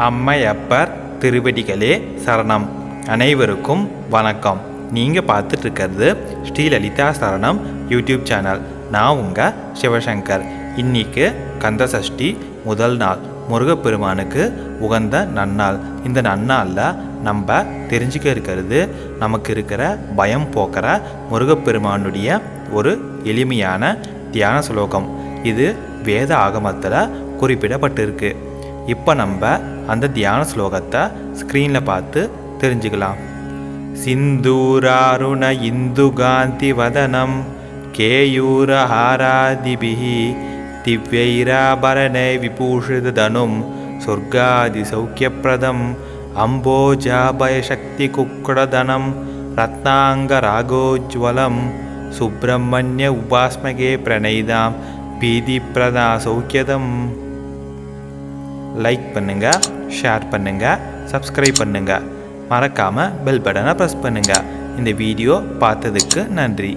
அம்மையப்பர் திருவடிகளே சரணம். அனைவருக்கும் வணக்கம். நீங்கள் பார்த்துட்டு இருக்கிறது ஸ்ரீலலிதா சரணம் யூடியூப் சேனல். நான் உங்கள் சிவசங்கர். இன்றைக்கு கந்தசஷ்டி முதல் நாள், முருகப்பெருமானுக்கு உகந்த நன்னாள். இந்த நன்னாளில் நம்ம தெரிஞ்சுக்க இருக்கிறது நமக்கு இருக்கிற பயம் போக்குற முருகப்பெருமானுடைய ஒரு எளிமையான தியான ஸ்லோகம். இது வேத ஆகமத்தில் குறிப்பிடப்பட்டிருக்கு. இப்போ நம்ம அந்த தியான ஸ்லோகத்தை ஸ்க்ரீனில் பார்த்து தெரிஞ்சுக்கலாம். சிந்தூராருண இந்துகாந்தி வதனம் கேயூரஹாராதிபிஹி திவ்யைராபரணை விபூஷித தனும் சொர்க்காதி சௌக்கியப்பிரதம் அம்போஜாபயசக்தி குக்குடதனம் ரத்னாங்க ராகோஜ்வலம் சுப்பிரமணிய உபாஸ்மகே பிரணயிதாம் பீதிப்பிரதா சௌக்கியதம். லைக் பண்ணுங்கள், ஷேர் பண்ணுங்கள், சப்ஸ்கிரைப் பண்ணுங்கள். மறக்காமல் பெல் பட்டனை ப்ரெஸ் பண்ணுங்கள். இந்த வீடியோ பார்த்ததுக்கு நன்றி.